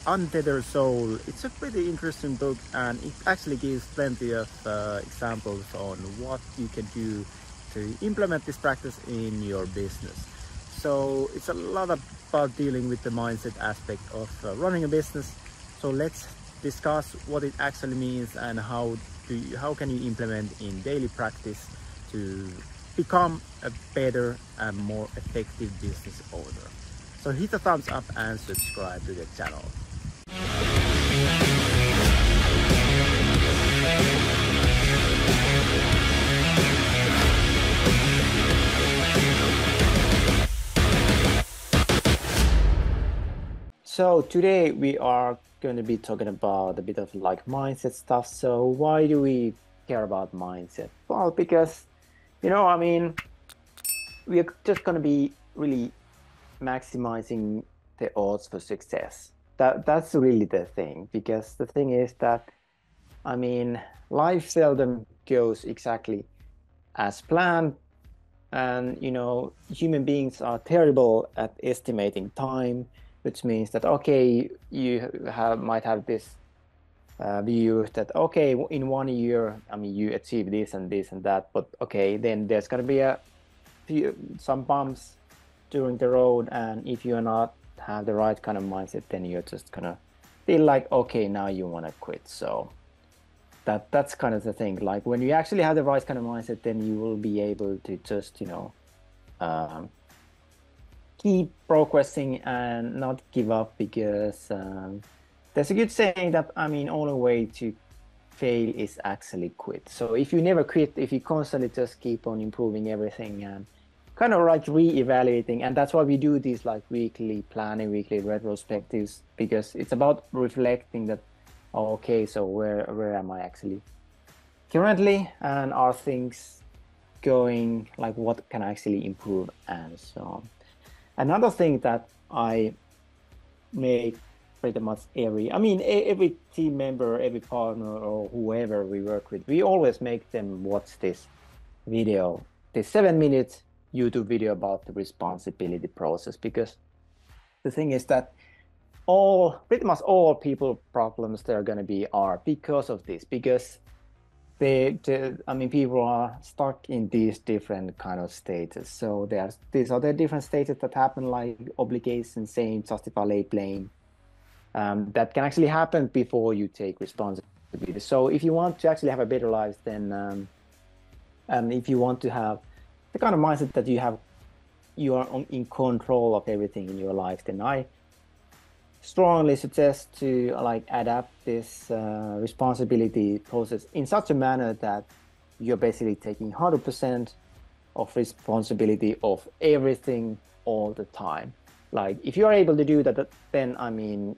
Untethered Soul. It's a pretty interesting book, and it actually gives plenty of examples on what you can do to implement this practice in your business. So it's a lot about dealing with the mindset aspect of running a business. So let's discuss what it actually means and how can you implement in daily practice to become a better and more effective business owner. So hit a thumbs up and subscribe to the channel. So today we are going to be talking about a bit of like mindset stuff. So why do we care about mindset? Well, because, I mean, we are just going to be really maximizing the odds for success. That's really the thing, because the thing is that, I mean, life seldom goes exactly as planned. And, human beings are terrible at estimating time, which means that, okay, you might have this view that, okay, in 1 year, I mean, you achieve this and this and that, but okay, then there's going to be some bumps during the road. And if you're not have the right kind of mindset, then you're just going to feel like, okay, now you want to quit. So that's kind of the thing. Like when you actually have the right kind of mindset, then you will be able to just, um, keep progressing and not give up, because there's a good saying that, I mean, only way to fail is actually quit. So if you never quit, if you constantly just keep on improving everything and kind of like re-evaluating, and that's why we do these like weekly planning, weekly retrospectives, because it's about reflecting that, oh, okay, so where am I actually currently, and are things going, like what can I actually improve, and so on. Another thing that I make pretty much every team member, every partner, or whoever we work with, we always make them watch this video, this 7 minute YouTube video about the responsibility process, because the thing is that pretty much all people problems there are going to be are because of this, because people are stuck in these different kind of states. So these are the different states that happen, like obligation, shame, justify, lay, blame. That can actually happen before you take responsibility. So if you want to actually have a better life, then and if you want to have the kind of mindset that you are in control of everything in your life, then I strongly suggest to like adapt this responsibility process in such a manner that you're basically taking 100% of responsibility of everything all the time. Like if you're able to do that, then I mean,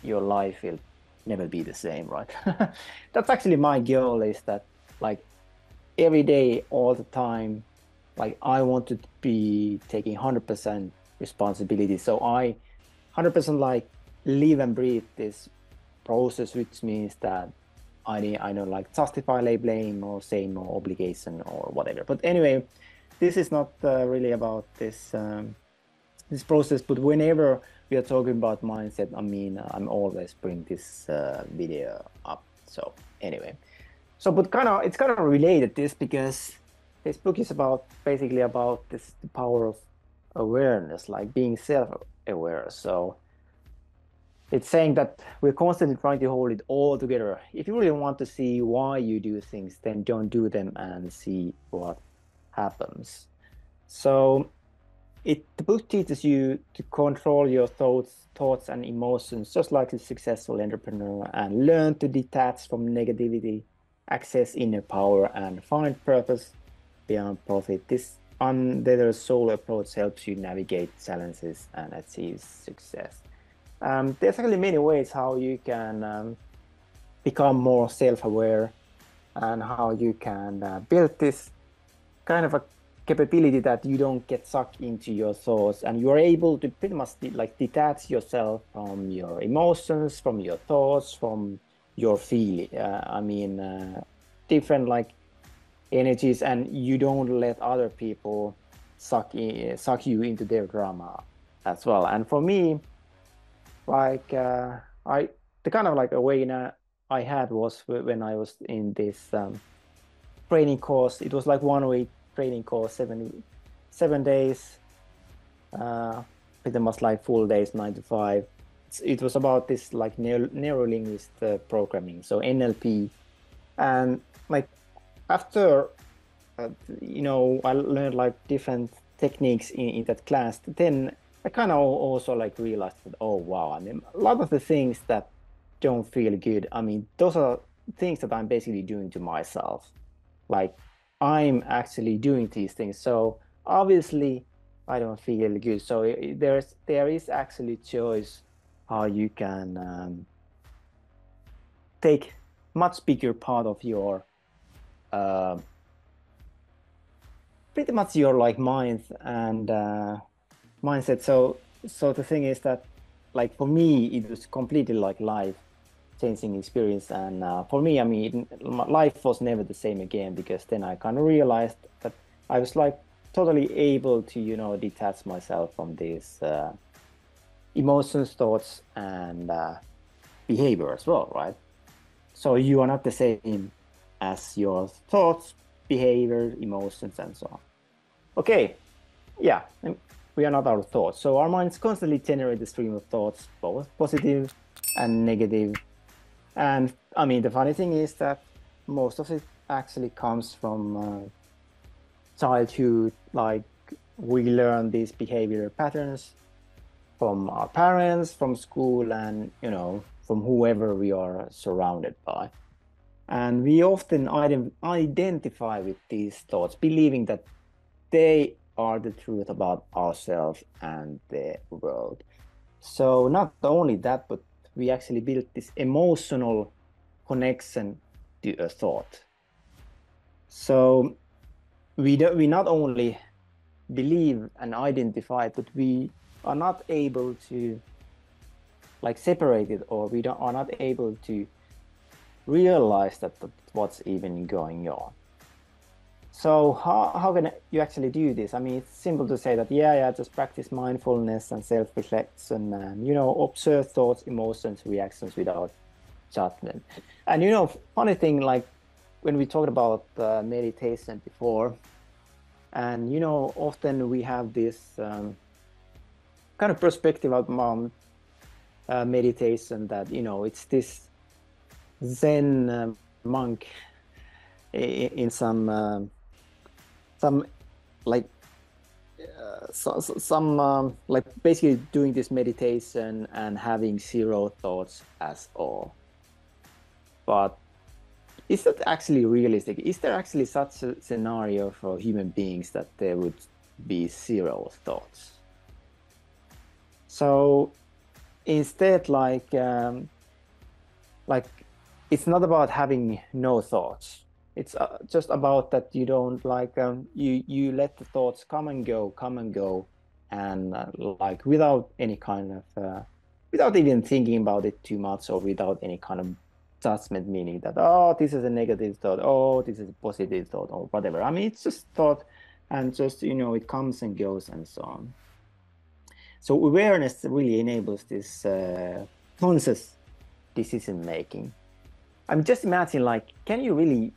your life will never be the same, right? That's actually my goal, is that like every day, all the time, like I want to be taking 100% responsibility. So I 100% like live and breathe this process, which means that I know like justify, lay, blame, or shame, or obligation, or whatever. But anyway, this is not really about this process. But whenever we are talking about mindset, I mean, I'm always bring this video up. So anyway, but it's kind of related this, because this book is basically about the power of awareness, like being self-aware. So it's saying that we're constantly trying to hold it all together. If you really want to see why you do things, then don't do them and see what happens. So the book teaches you to control your thoughts and emotions, just like a successful entrepreneur, and learn to detach from negativity, access inner power, and find purpose beyond profit. This Untethered Soul approach helps you navigate challenges and achieve success. There's actually many ways how you can become more self-aware, and how you can build this kind of a capability that you don't get sucked into your thoughts, and you're able to pretty much like detach yourself from your emotions, from your thoughts, from your feeling. Different like energies, and you don't let other people suck you into their drama as well. And for me, like the kind of like awakening I had was when I was in this training course. It was like 1 week training course, 7 days, uh, pretty much like full days, 9 to 5. It was about this like neurolinguist programming, so NLP, and like after I learned like different techniques in that class. Then I kind of also like realized that, oh wow, I mean, a lot of the things that don't feel good, I mean, those are things that I'm basically doing to myself. Like I'm actually doing these things. So obviously I don't feel good. So there is actually choice how you can take much bigger part of your uh, pretty much your like mind and mindset. So the thing is that like for me it was completely like life changing experience, and for me, I mean, life was never the same again, because then I kind of realized that I was like totally able to detach myself from these emotions, thoughts, and behavior as well, right? So you are not the same as your thoughts, behavior, emotions, and so on. Okay, yeah, we are not our thoughts. So our minds constantly generate a stream of thoughts, both positive and negative. And I mean, the funny thing is that most of it actually comes from childhood. Like we learn these behavior patterns from our parents, from school, and from whoever we are surrounded by. And we often identify with these thoughts, believing that they are the truth about ourselves and the world. So not only that, but we actually built this emotional connection to a thought. So we not only believe and identify, but we are not able to like separate it, or are not able to realize that what's even going on. So how can you actually do this? I mean, it's simple to say that, yeah, just practice mindfulness and self-reflection and, observe thoughts, emotions, reactions without judgment. And, funny thing, like when we talked about meditation before, and, often we have this kind of perspective about meditation that, it's this Zen monk in some like some like basically doing this meditation and having zero thoughts at all. But is that actually realistic? Is there actually such a scenario for human beings that there would be zero thoughts? So instead, like it's not about having no thoughts. It's just about that you don't like you let the thoughts come and go, and like without any kind of without even thinking about it too much, or without any kind of judgment, meaning that, oh, this is a negative thought, oh, this is a positive thought, or whatever. I mean, it's just thought, and just it comes and goes and so on. So awareness really enables this conscious decision making. I mean, just imagine, like, can you really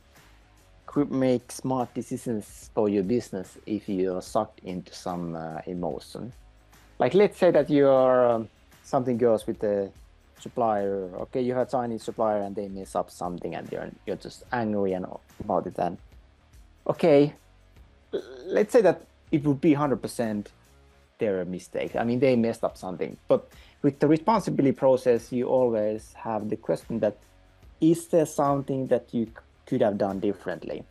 make smart decisions for your business if you're sucked into some emotion? Like, let's say that you're something goes with the supplier. Okay, you have a Chinese supplier and they mess up something, and you're just angry and about it. And okay, let's say that it would be 100% their mistake. I mean, they messed up something. But with the responsibility process, you always have the question that, is there something that you could have done differently?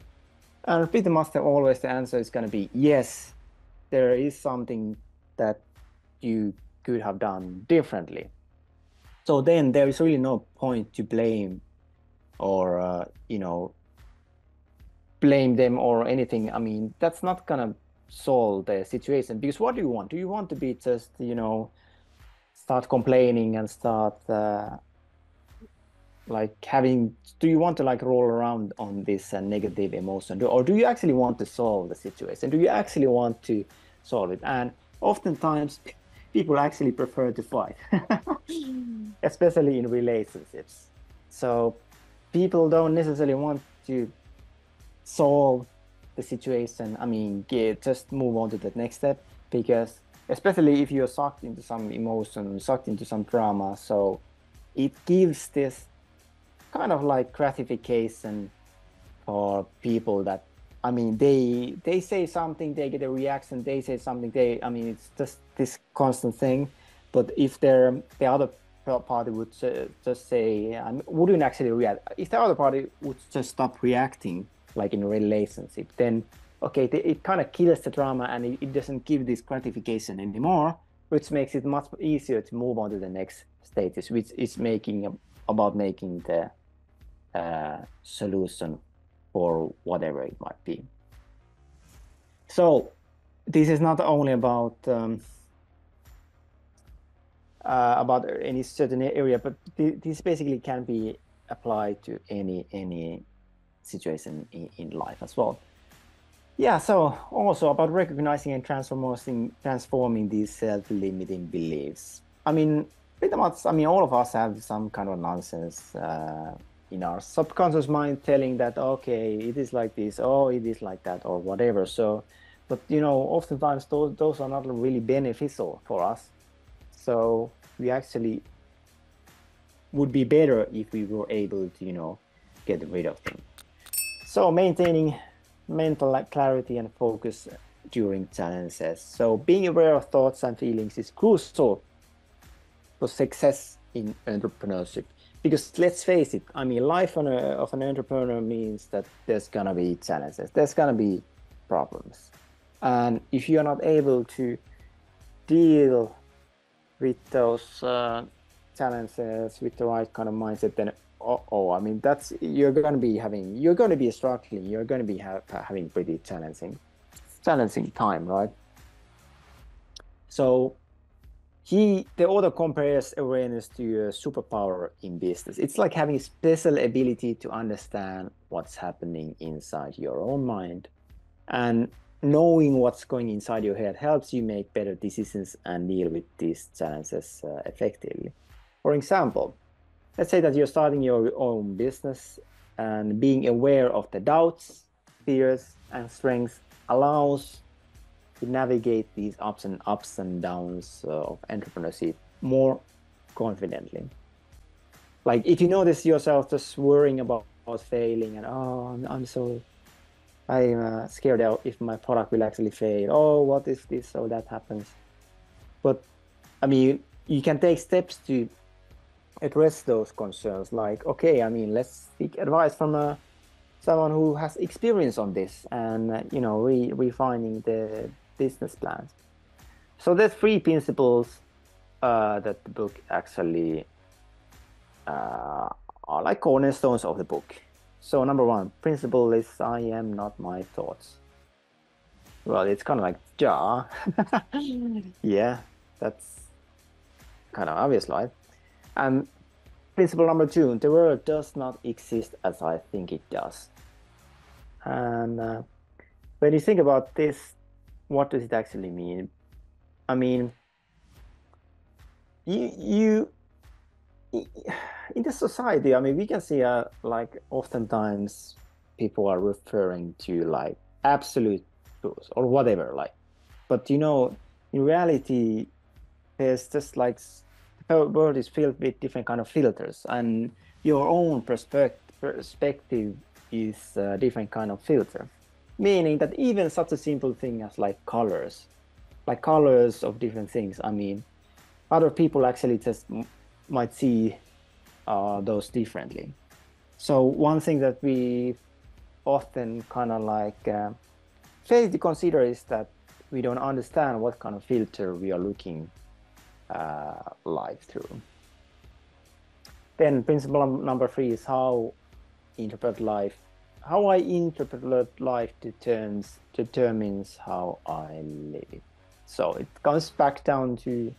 And pretty much always the answer is going to be yes, there is something that you could have done differently. So then there is really no point to blame, or blame them or anything. I mean, that's not going to solve the situation, because what do you want? Do you want to be just start complaining and start do you want to like roll around on this negative emotion, or do you actually want to solve the situation? Do you actually want to solve it? And oftentimes people actually prefer to fight, especially in relationships. So people don't necessarily want to solve the situation. I mean, just move on to the next step, because especially if you're sucked into some emotion, sucked into some drama, so it gives this kind of like gratification for people that, I mean, they say something, they get a reaction, they say something, I mean, it's just this constant thing. But if the other party would just say, wouldn't actually react, if the other party would just stop reacting, like in a relationship, then okay, it kind of kills the drama, and it doesn't give this gratification anymore, which makes it much easier to move on to the next stages, which is about making the solution or whatever it might be. So this is not only about any certain area, but this basically can be applied to any situation in life as well. Yeah, so also about recognizing and transforming these self-limiting beliefs. I mean, pretty much, I mean, all of us have some kind of nonsense in our subconscious mind telling that, okay, it is like this, oh, it is like that, or whatever. So, but you know, oftentimes those are not really beneficial for us. So we actually would be better if we were able to, you know, get rid of them. So maintaining mental clarity and focus during challenges. So being aware of thoughts and feelings is crucial for success in entrepreneurship. Because let's face it, I mean, life of an entrepreneur means that there's gonna be challenges, there's gonna be problems. And if you're not able to deal with those challenges with the right kind of mindset, then I mean, you're going to be struggling, you're going to be having pretty challenging time, right? So the author compares awareness to a superpower in business. It's like having a special ability to understand what's happening inside your own mind, and knowing what's going inside your head helps you make better decisions and deal with these challenges effectively. For example, let's say that you're starting your own business, and being aware of the doubts, fears, and strengths allows to navigate these ups and downs of entrepreneurship more confidently. Like if you notice yourself just worrying about failing, and I'm scared out if my product will actually fail. Oh, what if this or that happens? But I mean, you can take steps to address those concerns. Like, okay, I mean, let's seek advice from someone who has experience on this, and you know, refining the business plans. So there's 3 principles that the book actually are like cornerstones of the book. So number 1 principle is, I am not my thoughts. Well, it's kind of like, yeah, that's kind of obvious, right? And principle number 2, the world does not exist as I think it does. And when you think about this, what does it actually mean? I mean, you in the society, I mean, we can see like oftentimes people are referring to like absolute truth or whatever, like, but you know, in reality, there's just like the world is filled with different kind of filters, and your own perspective is a different kind of filter, meaning that even such a simple thing as like colors of different things, I mean, other people actually just might see those differently. So one thing that we often kind of like fail to consider is that we don't understand what kind of filter we are looking life through. Then principle number 3 is how I interpret life determines how I live it. So it comes back down to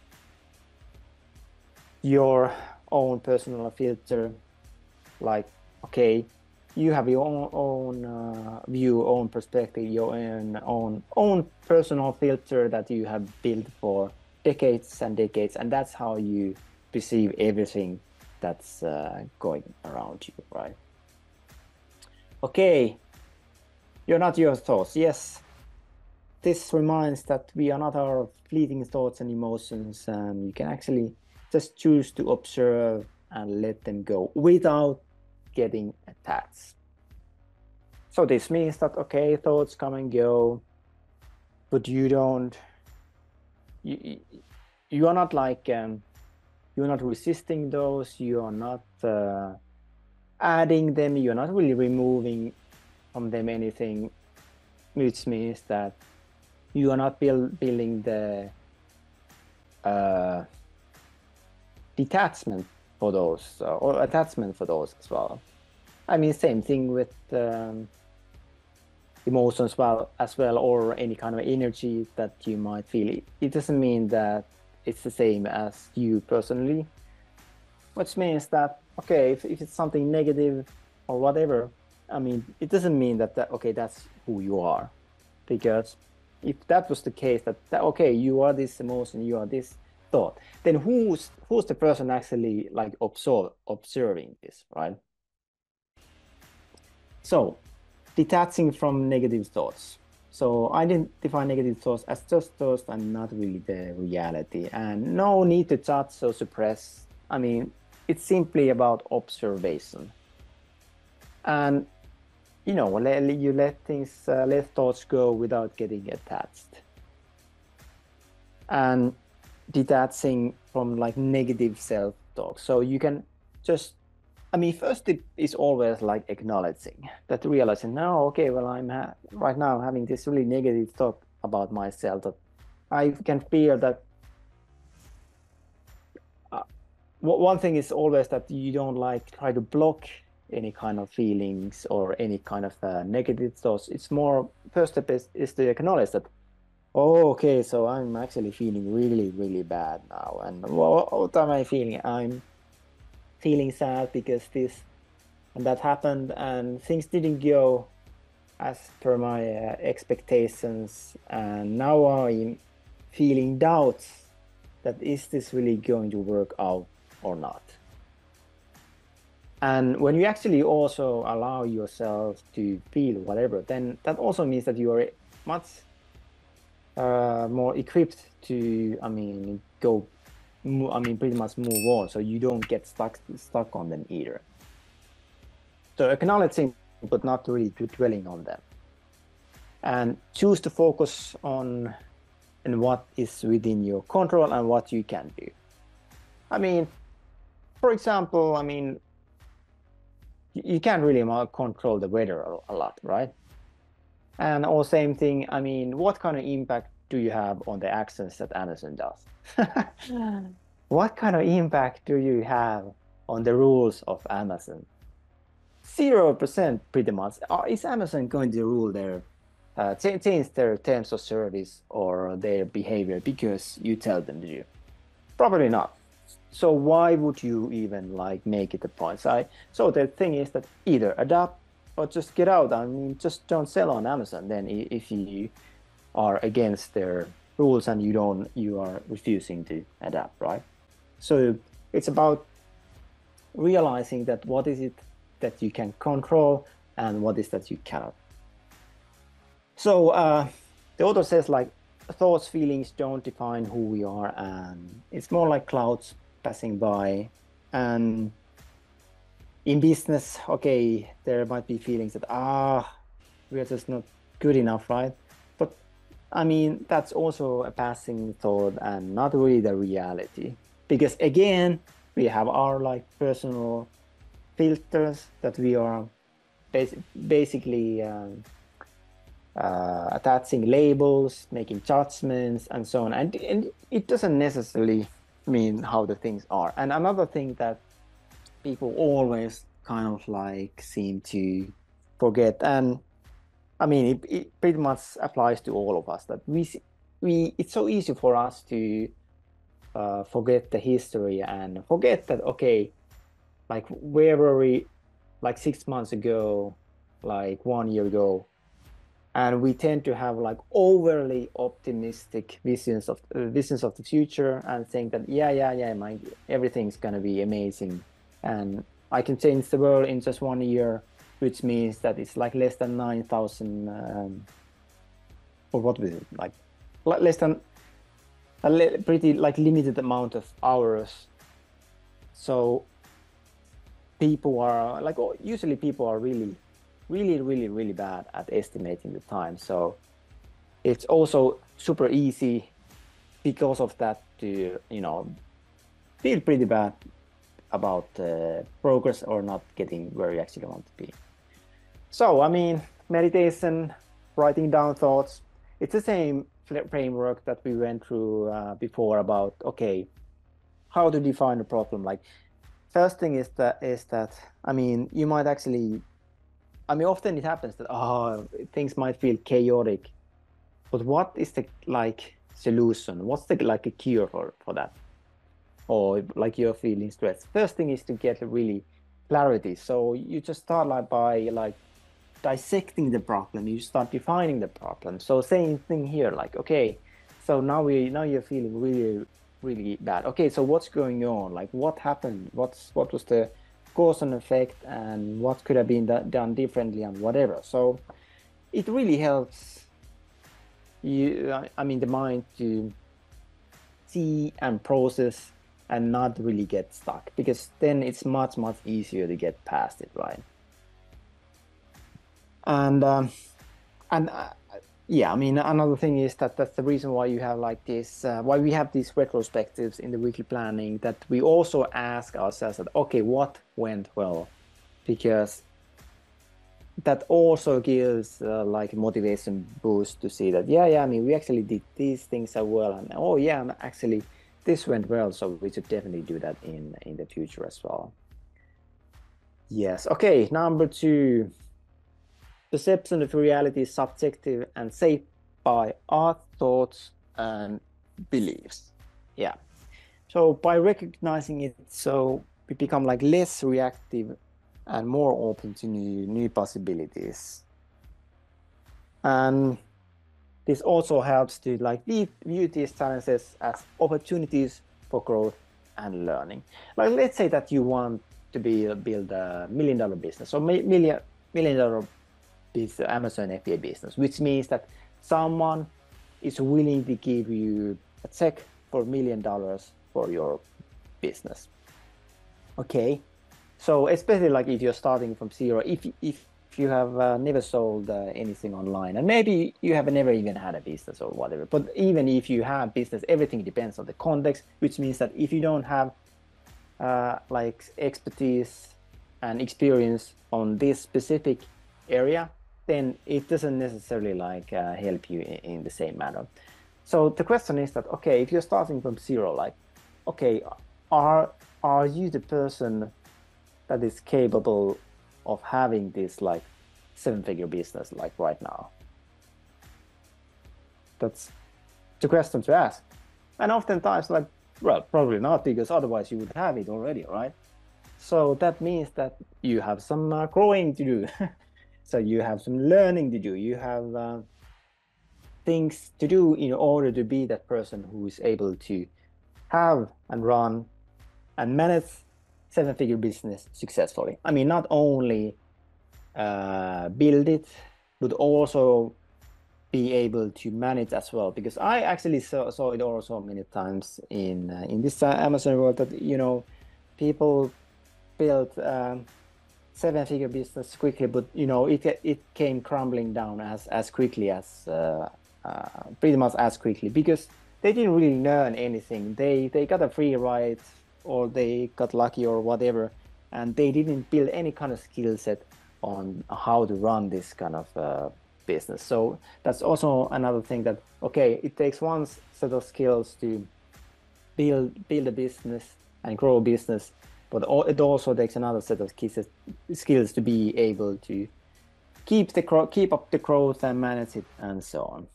your own personal filter. Like, okay, you have your own view, own perspective, your own personal filter that you have built for decades and decades, and that's how you perceive everything that's going around you, right? Okay, you're not your thoughts. Yes, this reminds that we are not our fleeting thoughts and emotions, and you can actually just choose to observe and let them go without getting attached. So this means that, okay, thoughts come and go, but you don't, you are not like, you're not resisting those, you are not adding them, you're not really removing from them anything, which means that you are not building the detachment for those or attachment for those as well. I mean, same thing with emotions as well, or any kind of energy that you might feel. It doesn't mean that it's the same as you personally, which means that, okay, if it's something negative or whatever, I mean, it doesn't mean that okay, that's who you are. Because if that was the case, that okay, you are this emotion, you are this thought, then who's the person actually like observing this, right? So detaching from negative thoughts. So identify negative thoughts as just thoughts and not really the reality, and no need to judge or suppress. I mean, it's simply about observation. And you know, you let things, let thoughts go without getting attached. And detaching from like negative self-talk. So you can just, I mean, first tip is always like acknowledging that, realizing, no, okay, well, I'm right now having this really negative thought about myself, that I can feel that. One thing is always that you don't like try to block any kind of feelings or any kind of negative thoughts. It's more, first step is to acknowledge that, oh, okay, so I'm actually feeling really, really bad now. And what am I feeling? I'm feeling sad because this and that happened, and things didn't go as per my expectations. And now I'm feeling doubts that, is this really going to work out or not? And when you actually also allow yourself to feel whatever, then that also means that you are much more equipped to, I mean, pretty much move on, so you don't get stuck on them either. So acknowledging, but not really dwelling on them, and choose to focus on and what is within your control and what you can do. I mean, for example, I mean, you can't really control the weather a lot, right? And all same thing, I mean, what kind of impact do you have on the actions that Amazon does? What kind of impact do you have on the rules of Amazon? 0% pretty much. Is Amazon going to rule their change their terms of service or their behavior because you tell them to do? Probably not. So why would you even like make it a point? So the thing is that either adapt or just get out. I mean, just don't sell on Amazon. Then if you are against their rules and you are refusing to adapt, right? So it's about realizing that what is it that you can control and what is that you cannot. So the author says, like, thoughts, feelings don't define who we are, and it's more like clouds passing by. And in business, okay, there might be feelings that we are just not good enough, right? But I mean, that's also a passing thought and not really the reality, because again, we have our like personal filters that we are basically attaching labels, making judgments, and so on. And it doesn't necessarily mean how the things are. And another thing that people always kind of like seem to forget, and I mean, it pretty much applies to all of us, that it's so easy for us to forget the history and forget that, okay, like where were we like 6 months ago, like 1 year ago, And we tend to have like overly optimistic visions of the future and think that everything's gonna be amazing, and I can change the world in just 1 year, which means that it's like less than 9,000 or what was it, like less than a pretty like limited amount of hours. So people are like, usually people are really really bad at estimating the time. So it's also super easy because of that to, feel pretty bad about progress or not getting where you actually want to be. So, I mean, meditation, writing down thoughts, it's the same framework that we went through before about, okay, how to define a problem. Like, first thing is that, I mean, you might actually, I mean, often it happens that, things might feel chaotic, but what is the like solution? What's the like a cure for that? Or like you're feeling stressed. First thing is to get really clarity. So you just start like by like dissecting the problem. You start defining the problem. So same thing here, like, okay, so now you're feeling really bad. Okay, so what's going on? Like what happened? What was the cause and effect, and what could have been done differently and whatever. So it really helps you, I mean, the mind to see and process and not really get stuck, because then it's much easier to get past it, right? And yeah, I mean, another thing is that that's the reason why you have like this, why we have these retrospectives in the weekly planning, that we also ask ourselves that, okay, what went well? Because that also gives like a motivation boost to see that, I mean, we actually did these things so well, and oh yeah, actually this went well, so we should definitely do that in the future as well. Yes. Okay, number 2. Perception of reality is subjective and shaped by our thoughts and beliefs. Yeah. So by recognizing it, so we become like less reactive and more open to new possibilities. And this also helps to like view these challenges as opportunities for growth and learning. Like let's say that you want to build a $1 million business, or million dollar business, Amazon FBA business, which means that someone is willing to give you a check for $1 million for your business. Okay, so especially like if you're starting from zero, if you have never sold anything online, and maybe you have never even had a business or whatever, but even if you have business, everything depends on the context, which means that if you don't have like expertise and experience on this specific area, then it doesn't necessarily like help you in the same manner. So the question is that, okay, if you're starting from zero, like, okay, are you the person that is capable of having this like 7-figure business like right now? That's the question to ask. And oftentimes, like, well, probably not, because otherwise you would have it already, right? So that means that you have some growing to do. So you have some learning to do. You have things to do in order to be that person who is able to have and run and manage 7-figure business successfully. I mean, not only build it, but also be able to manage as well. Because I actually saw it also many times in this Amazon world, that people built 7-figure business quickly, but it came crumbling down as quickly as pretty much as quickly, because they didn't really learn anything. They got a free ride, or they got lucky or whatever, and they didn't build any kind of skill set on how to run this kind of business. So that's also another thing, that okay, it takes one set of skills to build a business and grow a business, but it also takes another set of skills to be able to keep up the growth and manage it and so on.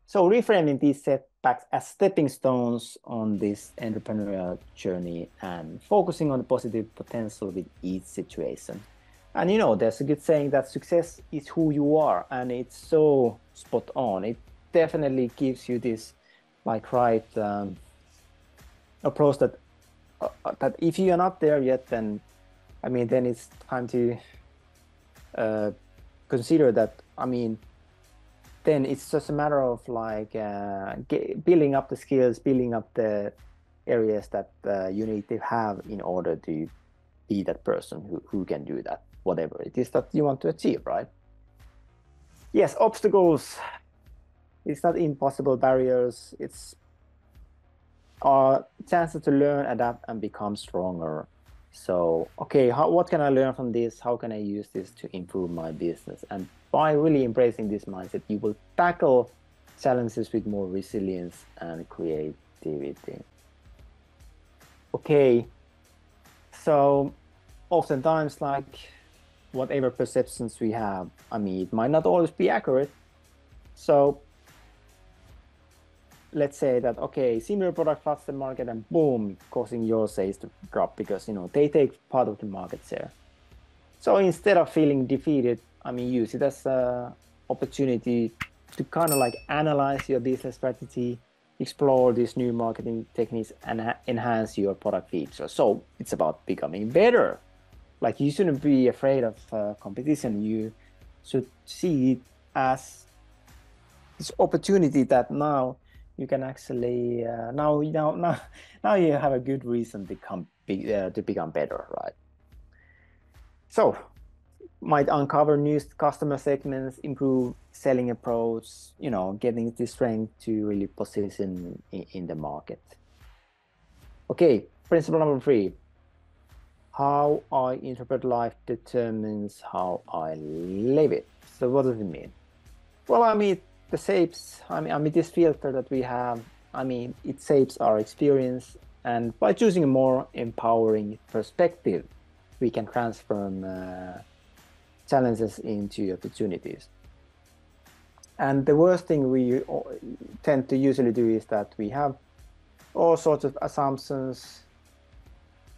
So reframing these setbacks as stepping stones on this entrepreneurial journey and focusing on the positive potential with each situation. And you know, there's a good saying that success is who you are, and it's so spot on. It definitely gives you this like right approach that if you are not there yet, then I mean, then it's time to uh, consider that. I mean, then it's just a matter of like building up the skills, building up the areas that you need to have in order to be that person who can do that, whatever it is that you want to achieve, right? Yes, obstacles, it's not impossible barriers. It's chances to learn, adapt, and become stronger. So, okay, what can I learn from this? How can I use this to improve my business? And by really embracing this mindset, you will tackle challenges with more resilience and creativity. Okay, so oftentimes, like whatever perceptions we have, I mean, it might not always be accurate. So let's say that, okay, similar product floods the market and boom, causing your sales to drop because, you know, they take part of the market share. So instead of feeling defeated, I mean, use it as an opportunity to kind of like analyze your business strategy, explore these new marketing techniques, and enhance your product features. So it's about becoming better. Like you shouldn't be afraid of competition. You should see it as this opportunity that now you can actually now you have a good reason to become better, right? So might uncover new customer segments, improve selling approach, you know, getting the strength to really position in the market. Okay, principle number 3. How I interpret life determines how I live it. So what does it mean? Well, I mean, the shapes, I mean, this filter that we have, I mean, it shapes our experience. And by choosing a more empowering perspective, we can transform challenges into opportunities. And the worst thing we tend to usually do is that we have all sorts of assumptions,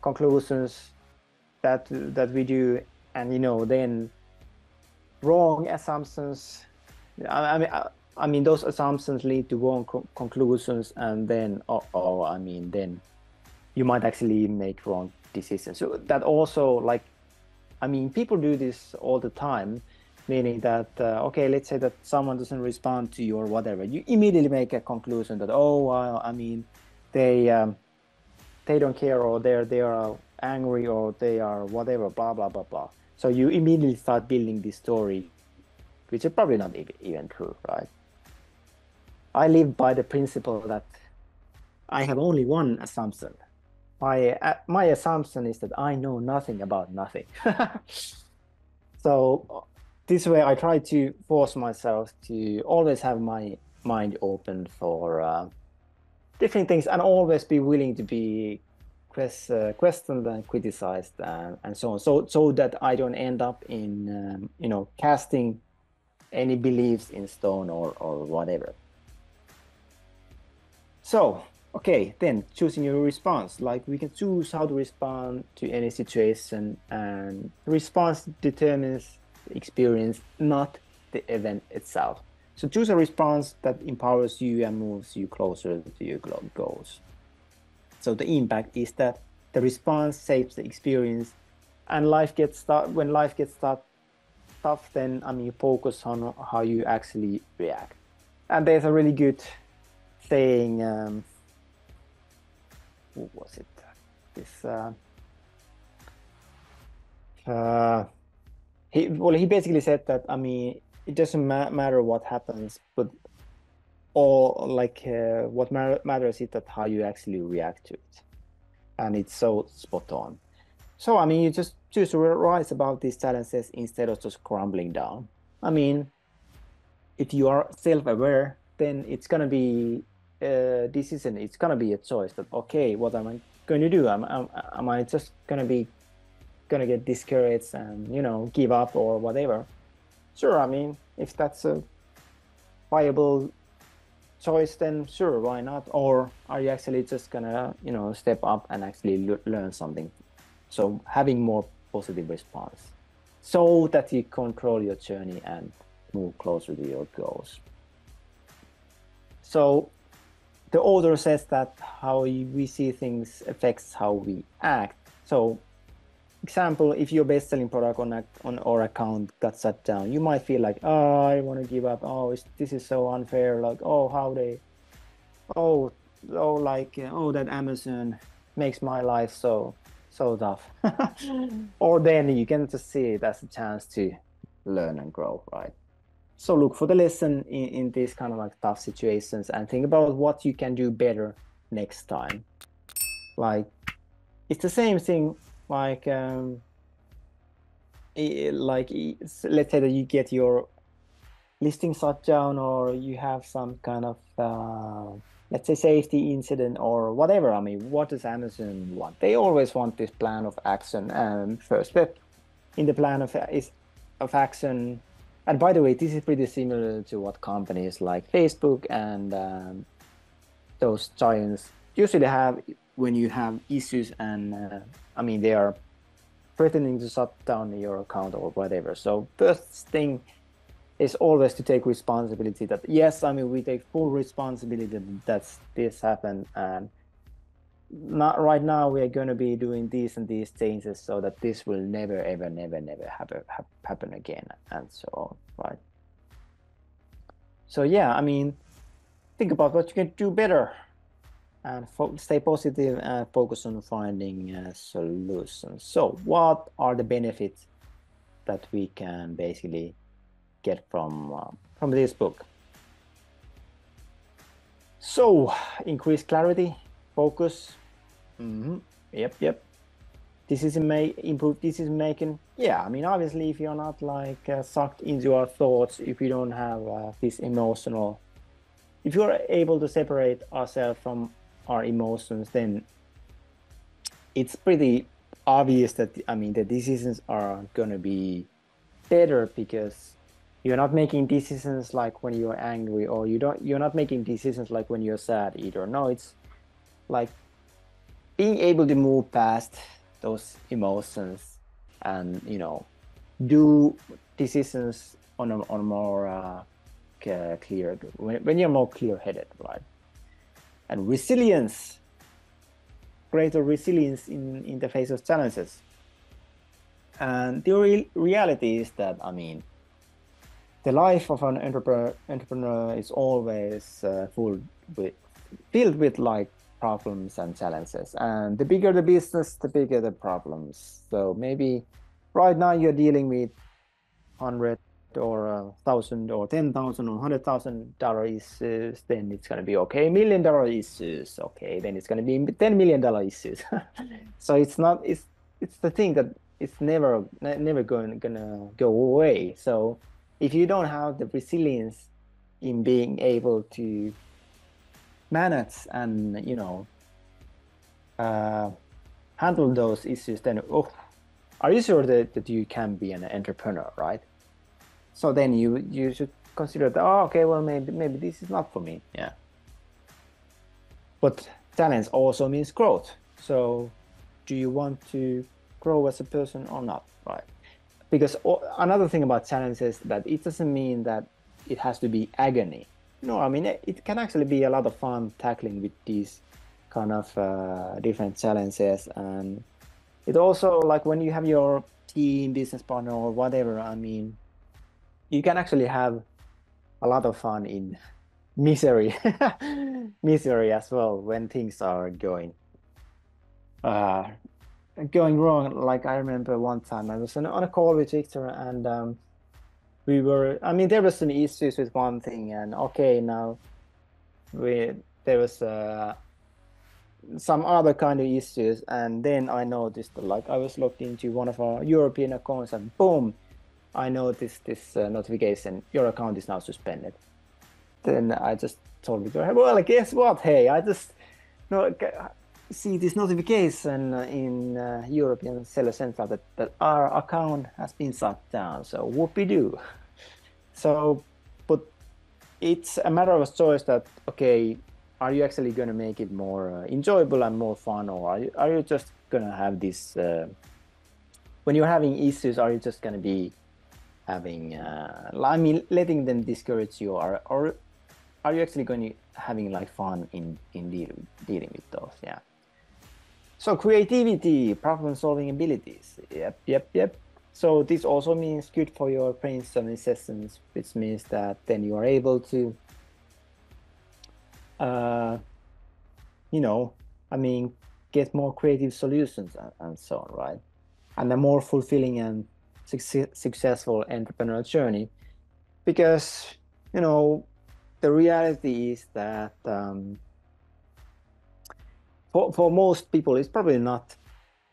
conclusions that we do, and you know, then wrong assumptions. I mean, those assumptions lead to wrong conclusions, and then, I mean, then you might actually make wrong decisions. So that also, like, I mean, people do this all the time, meaning that, okay, let's say that someone doesn't respond to you or whatever. You immediately make a conclusion that, oh, well, I mean, they don't care, or they are angry, or they are whatever, blah, blah, blah, blah. So you immediately start building this story, which is probably not even true, right? I live by the principle that I have only one assumption. My assumption is that I know nothing about nothing. So this way I try to force myself to always have my mind open for different things, and always be willing to be questioned and criticized, and so on. So that I don't end up in you know, casting any beliefs in stone or whatever. So, okay, then choosing your response. Like we can choose how to respond to any situation, and the response determines the experience, not the event itself. So choose a response that empowers you and moves you closer to your goals. So the impact is that the response shapes the experience, and when life gets tough, then I mean, you focus on how you actually react. And there's a really good saying, who was it? This he basically said that, I mean, it doesn't matter what happens, but all like what matters is that how you actually react to it, and it's so spot on. So I mean, you just choose to rise above these challenges instead of just crumbling down. I mean, if you are self-aware, then it's gonna be a decision. It's gonna be a choice that, okay, what am I going to do? Am I just gonna get discouraged and, you know, give up or whatever? Sure, I mean, if that's a viable choice, then sure, why not? Or are you actually just gonna, you know, step up and actually learn something? So having more positive response. so that you control your journey and move closer to your goals. So the author says that how we see things affects how we act. So example, if your best-selling product on our account got shut down, you might feel like, oh, I want to give up. Oh, this is so unfair. Like, oh, how they, oh, oh, that Amazon makes my life so tough. Or then you can just see it as a chance to learn and grow, right? So look for the lesson in these kind of like tough situations and think about what you can do better next time. Like it's the same thing like let's say that you get your listing shut down or you have some kind of let's say safety incident or whatever. I mean, what does Amazon want? They always want this plan of action, and first step in the plan of action. And by the way, this is pretty similar to what companies like Facebook and those giants usually have when you have issues and I mean, they are threatening to shut down your account or whatever. So first thing is always to take responsibility that, yes, I mean, we take full responsibility that this happened and not right now we are going to be doing these and these changes so that this will never, ever, never, never happen again and so on, right? So yeah, I mean, think about what you can do better and stay positive and focus on finding solutions. So what are the benefits that we can basically get from this book? So increase clarity, focus. Yep. Improve decision making. Yeah, I mean, obviously, if you're not like sucked into our thoughts, if you don't have this emotional, if you're able to separate ourselves from our emotions, then it's pretty obvious that, I mean, the decisions are going to be better because you're not making decisions like when you're angry, or you're not making decisions like when you're sad either. No, it's like being able to move past those emotions and, you know, do decisions on a more clear, when you're more clear-headed, right? And resilience, greater resilience in the face of challenges. And the reality is that, I mean, the life of an entrepreneur is always filled with like problems and challenges. And the bigger the business, the bigger the problems. So maybe right now you're dealing with 100 or 1,000 or 10,000 or $100,000 issues, then it's going to be okay. $1 million issues, okay, then it's going to be $10 million issues. So it's the thing that it's never gonna go away. So if you don't have the resilience in being able to manage and, you know, handle those issues, then are you sure that you can be an entrepreneur, right? So then you should consider that, oh, okay, well, maybe this is not for me. Yeah. But challenge also means growth. So do you want to grow as a person or not, right? Because another thing about challenge is that it doesn't mean that it has to be agony. No, I mean, it can actually be a lot of fun tackling with these kind of different challenges. And it also, like when you have your team, business partner or whatever, I mean, you can actually have a lot of fun in misery, misery as well when things are going wrong. Like I remember one time I was on a call with Victor and I mean, there was some issues with one thing, and okay, now there was some other kind of issues, and then I noticed that, like, I was logged into one of our European accounts, and boom, I noticed this notification: your account is now suspended. Then I just told Victor, well, guess what? Hey, I just see this notification in European Seller Central that our account has been shut down. So whoopee-doo. So, but it's a matter of choice that, okay, are you actually going to make it more enjoyable and more fun, or are you just going to have this when you're having issues, are you just going to be having, I mean, letting them discourage you, or are you actually going to having like fun in dealing with those? Yeah. So creativity, problem solving abilities. Yep. So this also means good for your brainstorming sessions, which means that then you are able to, you know, I mean, get more creative solutions and so on, right? And a more fulfilling and successful entrepreneurial journey. Because, you know, the reality is that for most people, it's probably not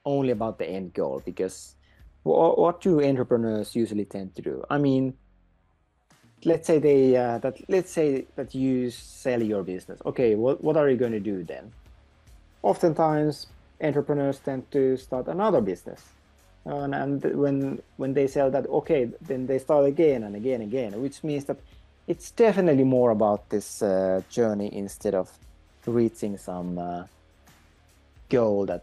only about the end goal, because what do entrepreneurs usually tend to do? I mean, let's say that you sell your business. Okay, what are you going to do then? Oftentimes, entrepreneurs tend to start another business, and when they sell that, okay, then they start again and again, which means that it's definitely more about this journey instead of reaching some goal that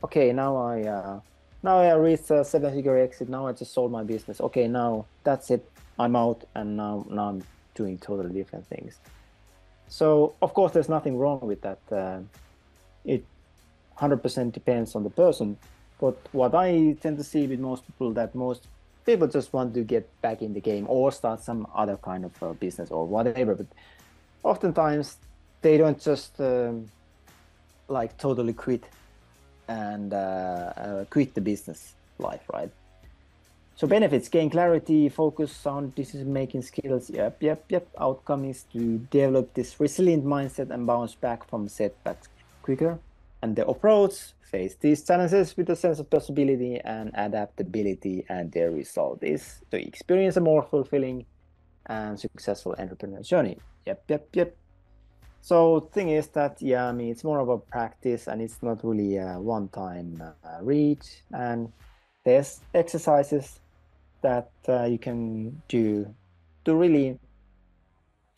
okay, now I reached a 7-figure exit. Now I just sold my business. Okay, now that's it. I'm out, and now I'm doing totally different things. So of course, there's nothing wrong with that. It 100% depends on the person. But what I tend to see with most people, that most people just want to get back in the game or start some other kind of business or whatever. But oftentimes they don't just like totally quit and quit the business life, right? So benefits: gain clarity, focus on decision-making skills. Yep. Outcome is to develop this resilient mindset and bounce back from setbacks quicker. And the approach: face these challenges with a sense of possibility and adaptability, and the result is to experience a more fulfilling and successful entrepreneurial journey. Yep. So thing is that, yeah, I mean, it's more about practice, and it's not really a one-time read. And there's exercises that you can do to really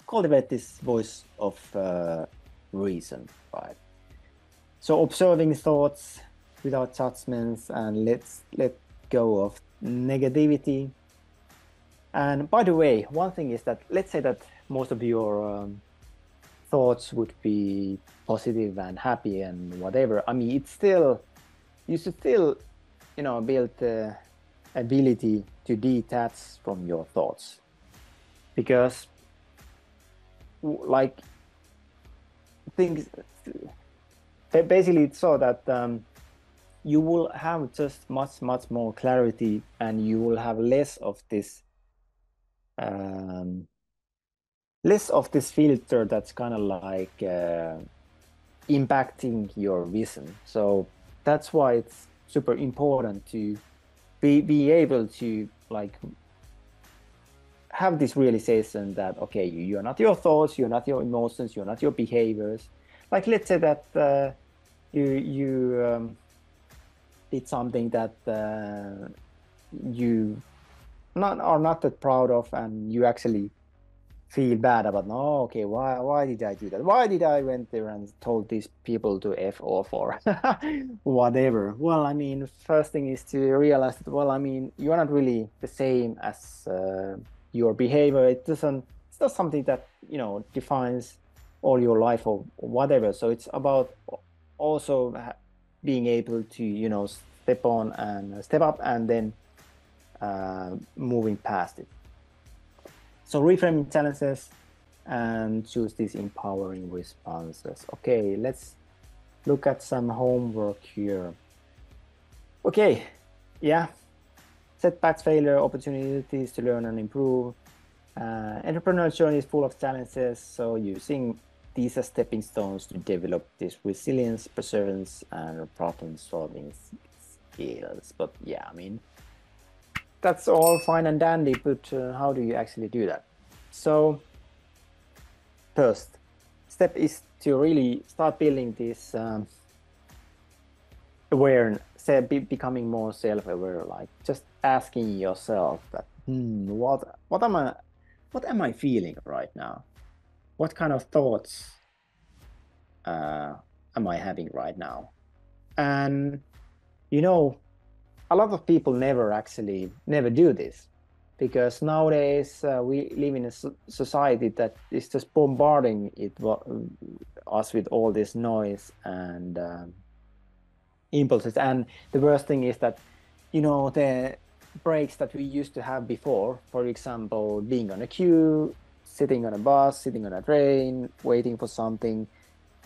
cultivate this voice of reason, right? So observing thoughts without judgments, and let go of negativity. And by the way, one thing is that, let's say that most of your thoughts would be positive and happy and whatever. I mean, you should still, build the ability to detach from your thoughts, because like things, basically it's so that you will have just much more clarity, and you will have less of this filter that's kind of like impacting your vision. So that's why it's super important to be able to like have this realization that, okay, you're not your thoughts, you're not your emotions, you're not your behaviors. Like, let's say that you did something that you are not that proud of, and you actually feel bad about, no, okay, why did I do that? Why did I went there and told these people to F off or whatever? Well, I mean, first thing is to realize that, well, I mean, you're not really the same as your behavior. It's not something that, defines all your life or whatever. So it's about also being able to, step on and step up, and then moving past it. So reframing challenges and choose these empowering responses. Okay, let's look at some homework here. Okay, yeah. Setbacks, failure, opportunities to learn and improve. Entrepreneurial journey is full of challenges, so using these as stepping stones to develop this resilience, perseverance, and problem-solving skills. But yeah, I mean, that's all fine and dandy, but how do you actually do that? So first step is to really start building this awareness, becoming more self-aware, like just asking yourself that, what am I feeling right now? What kind of thoughts am I having right now? And a lot of people never do this, because nowadays we live in a society that is just bombarding us with all this noise and impulses. And the worst thing is that, you know, the breaks that we used to have before, for example, being on a queue, sitting on a bus, sitting on a train, waiting for something,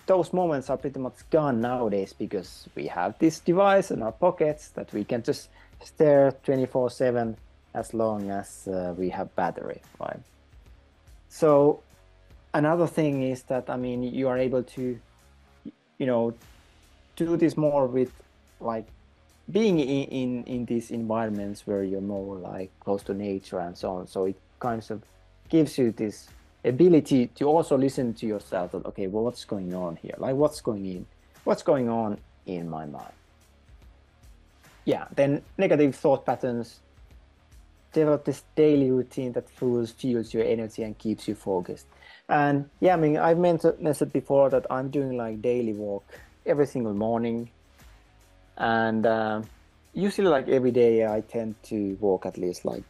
those moments are pretty much gone nowadays, because we have this device in our pockets that we can just stare 24/7 as long as we have battery, right? So another thing is that, I mean, you are able to, you know, do this more with like being in these environments where you're more like close to nature and so on. So it kind of gives you this ability to also listen to yourself that, okay, well, what's going on here? Like what's going on in my mind? Yeah, then negative thought patterns. Develop this daily routine that fuels your energy and keeps you focused. And yeah, I mean, I've mentioned before that I'm doing like daily walk every single morning. And usually like every day I tend to walk at least like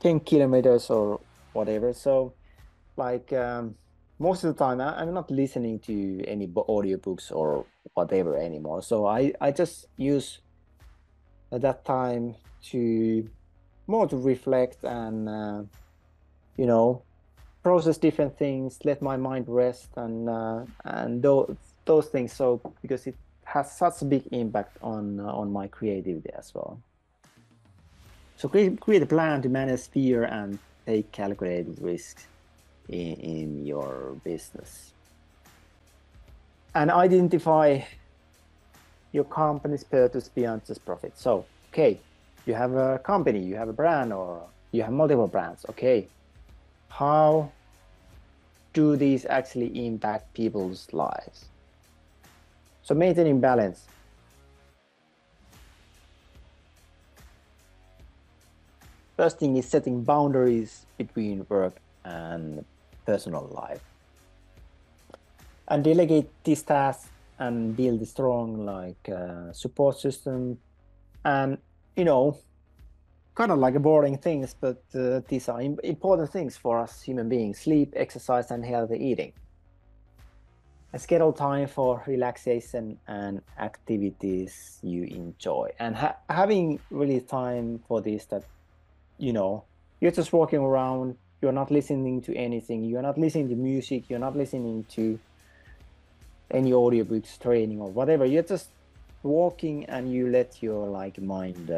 10 kilometers or whatever. So like most of the time I'm not listening to any audiobooks or whatever anymore. So I just use that time to more to reflect and you know, process different things, let my mind rest, and those things. So because it has such a big impact on my creativity as well. So create a plan to manage fear and take calculated risks in your business. And identify your company's purpose beyond just profit. So, okay, you have a company, you have a brand, or you have multiple brands. Okay, how do these actually impact people's lives? So maintaining balance. First thing is setting boundaries between work and personal life. And delegate these tasks and build a strong like support system. And, you know, kind of like boring things, but these are important things for us human beings: sleep, exercise, and healthy eating. And schedule time for relaxation and activities you enjoy. And having really time for this, that, you know, you're just walking around, you're not listening to anything, you're not listening to music, you're not listening to any audiobooks, training, or whatever. You're just walking and you let your like mind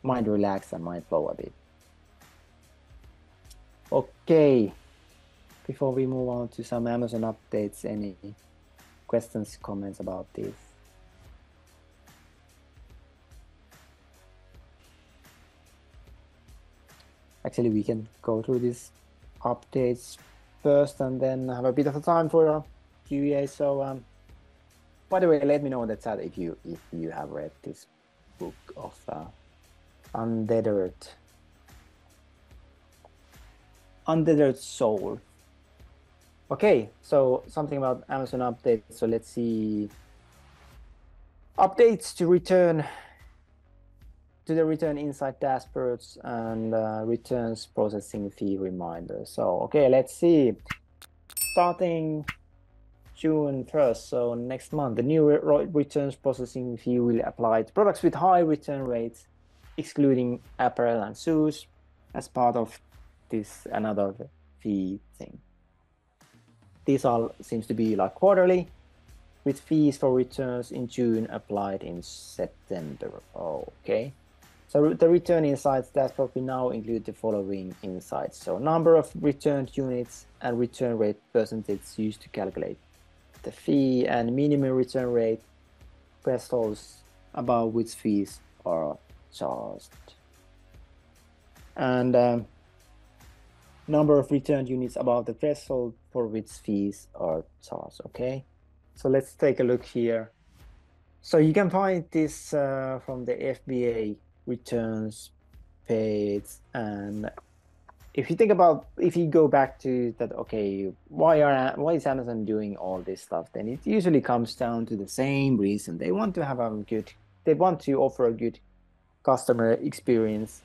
relax and mind flow a bit. Okay, before we move on to some Amazon updates, any questions, comments about this? Actually, we can go through these updates first and then have a bit of a time for a Q&A. So by the way, let me know in the chat if you have read this book of Untethered Soul. Okay, so something about Amazon updates. So let's see. Updates to the return insight dashboards and returns processing fee reminders. So okay, let's see. Starting June 1st, so next month, the new returns processing fee will apply to products with high return rates, excluding apparel and shoes, as part of this another fee thing. These all seems to be like quarterly, with fees for returns in June applied in September. Okay. So the return insights dashboard will now include the following insights. So number of returned units and return rate percentage used to calculate the fee, and minimum return rate thresholds above which fees are charged. And number of returned units above the threshold for which fees are charged. Okay, so let's take a look here. So you can find this from the FBA returns page. And if you think about, if you go back to that, okay, why is Amazon doing all this stuff, then it usually comes down to the same reason. They want to have they want to offer a good customer experience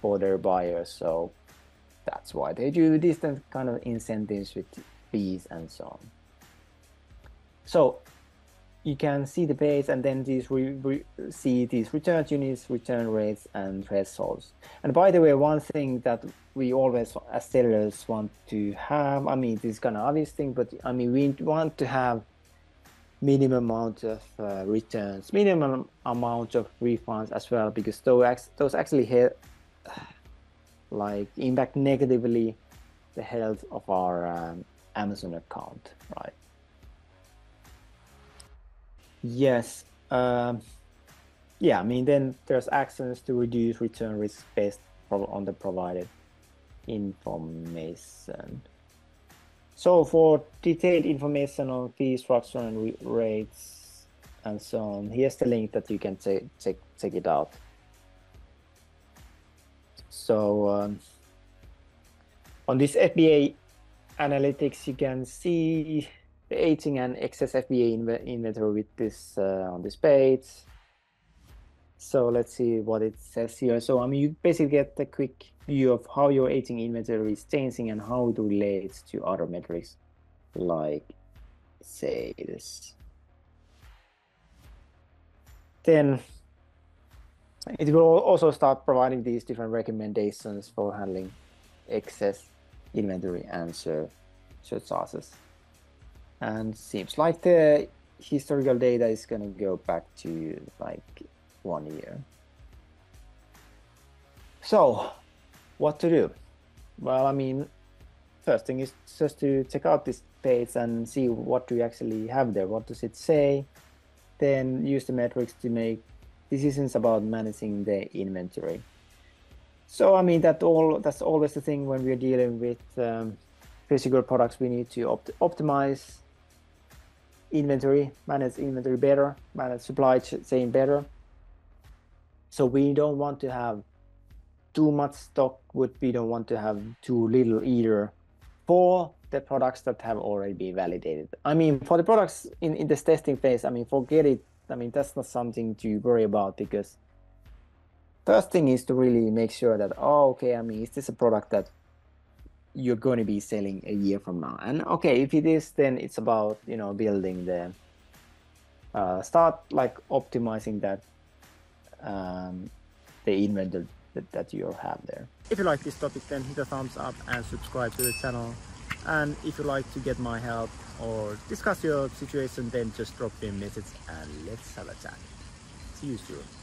for their buyers. So that's why they do different kind of incentives with fees and so on. So you can see the base, and then these see these return units, return rates, and thresholds. And by the way, one thing that we always, as sellers, want to have, I mean, this is kind of obvious thing, but I mean, we want to have minimum amount of returns, minimum amount of refunds as well, because those actually like impact negatively the health of our Amazon account, right? Yes. Yeah, I mean, then there's actions to reduce return risk based on the provided information. So for detailed information on fee structure and rates and so on, here's the link that you can check it out. So on this FBA analytics, you can see the aging and excess FBA inventory with this on this page. So let's see what it says here. So I mean, you basically get a quick view of how your aging inventory is changing and how it relates to other metrics, like sales. Then it will also start providing these different recommendations for handling excess inventory and surcharges. And seems like the historical data is going to go back to like 1 year. So what to do? Well, I mean, first thing is just to check out this page and see what do you actually have there. What does it say? Then use the metrics to make decisions about managing the inventory. So I mean, that's always the thing when we're dealing with physical products. We need to optimize inventory, manage inventory better, manage supply chain better. So we don't want to have too much stock, but we don't want to have too little either for the products that have already been validated. I mean, for the products in this testing phase, I mean, forget it. I mean, that's not something to worry about, because first thing is to really make sure that, oh, okay, I mean, is this a product that you're going to be selling a year from now? And okay, if it is, then it's about, you know, building the, start like optimizing that, the inventory that you have there. If you like this topic, then hit a thumbs up and subscribe to the channel. And if you like to get my help or discuss your situation, then just drop me a message and let's have a chat. See you soon.